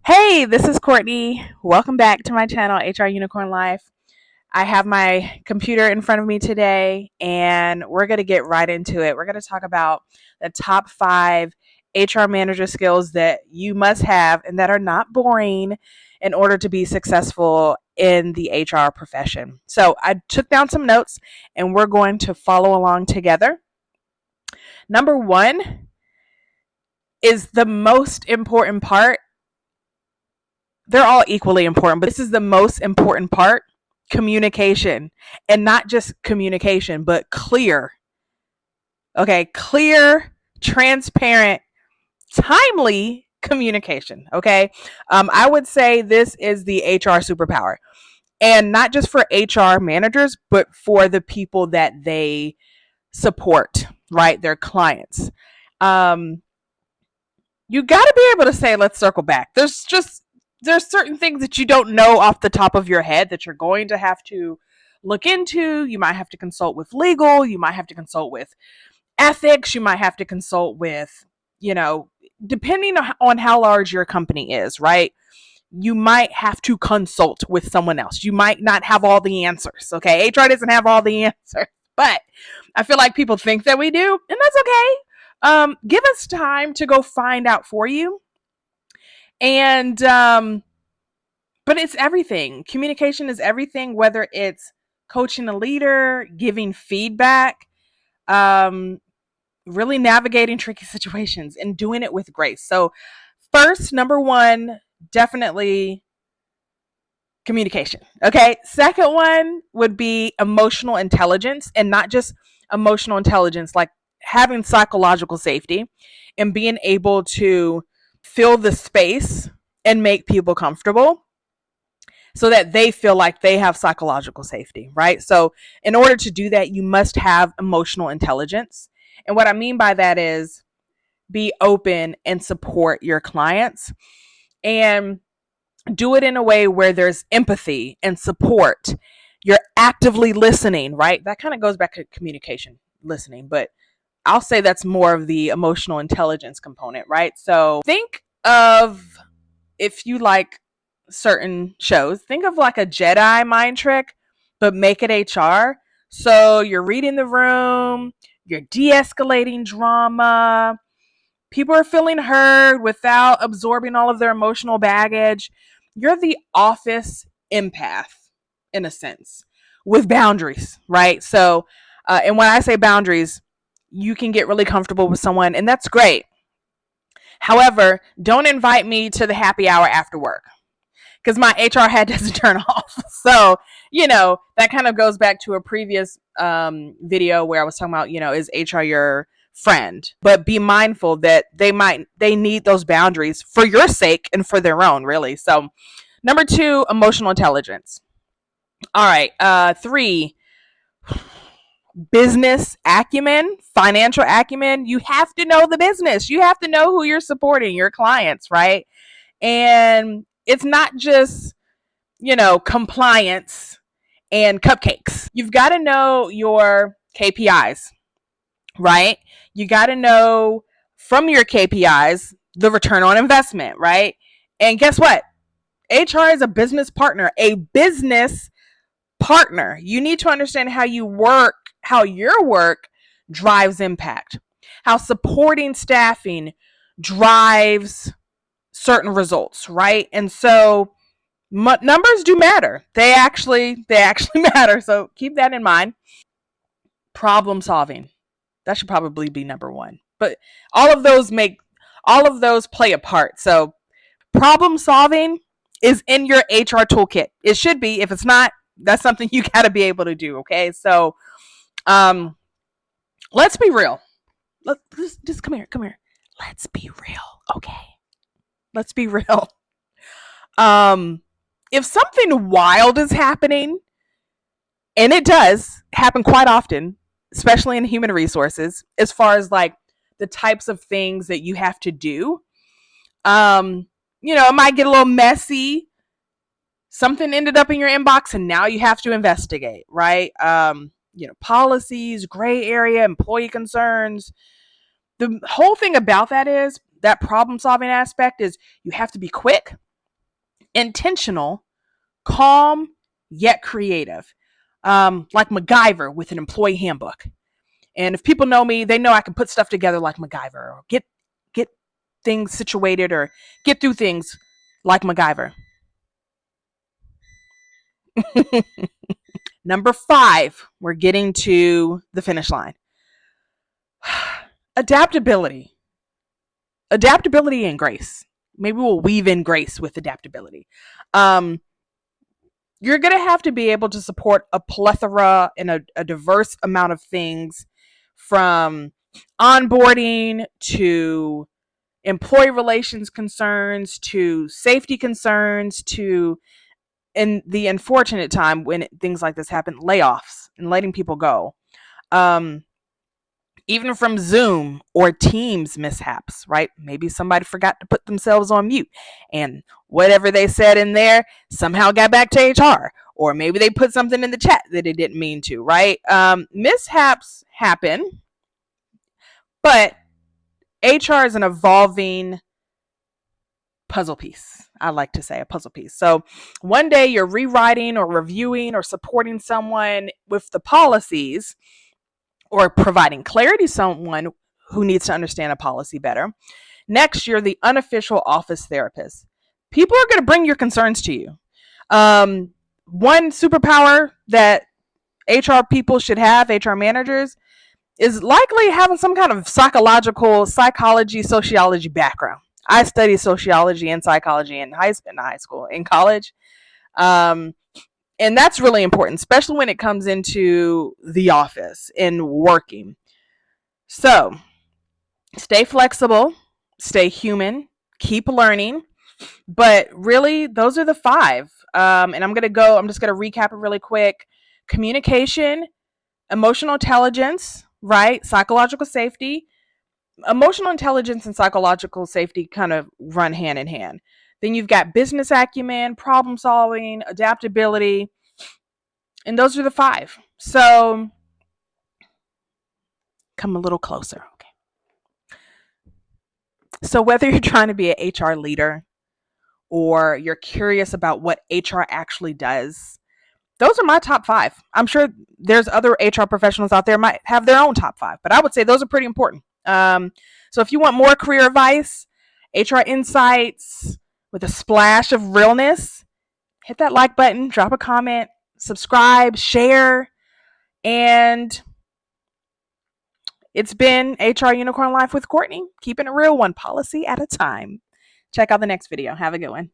Hey, this is Courtney. Welcome back to my channel, HR Unicorn Life. I have my computer in front of me today, and we're going to get right into it. We're going to talk about the top 5 HR manager skills that you must have and that are not boring in order to be successful in the HR profession. So, I took down some notes, and we're going to follow along together. Number 1 is the most important part. They're all equally important, but this is the most important part: communication. And not just communication, but clear. Okay, clear, transparent, timely communication. Okay, I would say this is the HR superpower, and not just for HR managers, but for the people that they support, right? Their clients. Um, you got to be able to say, let's circle back. There's certain things that you don't know off the top of your head that you're going to have to look into. You might have to consult with legal, you might have to consult with ethics, you might have to consult with, depending on how large your company is, right? You might have to consult with someone else. You might not have all the answers. Okay, HR doesn't have all the answers, but I feel like people think that we do, and that's okay. Give us time to go find out for you. And but it's everything. Communication is everything, whether it's coaching a leader, giving feedback, um, really navigating tricky situations and doing it with grace. So, first, number one, definitely communication. Okay. Second one would be emotional intelligence, and not just emotional intelligence, like having psychological safety and being able to fill the space and make people comfortable so that they feel like they have psychological safety, right? So, in order to do that, you must have emotional intelligence. And what I mean by that is be open and support your clients, and do it in a way where there's empathy and support. You're actively listening, right? That kind of goes back to communication, listening, but I'll say that's more of the emotional intelligence component, right? So think of, if you like certain shows, think of like a Jedi mind trick, but make it HR. So you're reading the room, you're de escalating drama, people are feeling heard without absorbing all of their emotional baggage. You're the office empath, in a sense, with boundaries, right? So, and when I say boundaries, you can get really comfortable with someone, and that's great. However, don't invite me to the happy hour after work because my HR hat doesn't turn off. So, that kind of goes back to a previous video where I was talking about, is HR your friend? But be mindful that they need those boundaries for your sake and for their own, really. So, number 2, emotional intelligence. All right. 3, business acumen, financial acumen. You have to know the business. You have to know who you're supporting, your clients, right? And it's not just, compliance and cupcakes. You've got to know your KPIs, right? You got to know from your KPIs the return on investment, right? And guess what? HR is a business partner, You need to understand how your work drives impact, how supporting staffing drives certain results, right? And so numbers do matter. They actually matter. So keep that in mind. Problem solving. That should probably be number 1. But all of those play a part. So problem solving is in your HR toolkit. It should be. If it's not, that's something you got to be able to do, okay? So um let's be real. Let's just come here. Let's be real, okay? Let's be real. Um if something wild is happening, and it does happen quite often, especially in human resources, as far as like the types of things that you have to do, it might get a little messy. Something ended up in your inbox and now you have to investigate, right? Policies, gray area, employee concerns. The whole thing about that is that problem solving aspect is you have to be quick, intentional, calm, yet creative. Like MacGyver with an employee handbook. And if people know me, they know I can put stuff together like MacGyver, or get things situated, or get through things like MacGyver. Number 5, we're getting to the finish line. Adaptability. Adaptability and grace. Maybe we'll weave in grace with adaptability. You're going to have to be able to support a plethora and a diverse amount of things, from onboarding to employee relations concerns to safety concerns to, in the unfortunate time when things like this happen, layoffs and letting people go. Even from Zoom or Teams mishaps, right? Maybe somebody forgot to put themselves on mute, and whatever they said in there somehow got back to HR, or maybe they put something in the chat that they didn't mean to, right? Mishaps happen, but HR is an evolving puzzle piece. I like to say a puzzle piece. So one day you're rewriting or reviewing or supporting someone with the policies, or providing clarity to someone who needs to understand a policy better. Next, you're the unofficial office therapist. People are going to bring your concerns to you. One superpower that HR people should have, HR managers, is likely having some kind of sociology background. I studied sociology and psychology in college. And that's really important, especially when it comes into the office and working. So stay flexible, stay human, keep learning. But really, those are the 5. And I'm just going to recap it really quick. Communication, emotional intelligence, right? Psychological safety. Emotional intelligence and psychological safety kind of run hand in hand. Then you've got business acumen, problem solving, adaptability, and those are the 5. So come a little closer. Okay. So whether you're trying to be an HR leader or you're curious about what HR actually does, those are my top 5. I'm sure there's other HR professionals out there might have their own top 5, but I would say those are pretty important. So if you want more career advice, HR insights with a splash of realness, hit that like button, drop a comment, subscribe, share, and it's been HR Unicorn Life with Courtney, keeping it real, one policy at a time. Check out the next video. Have a good one.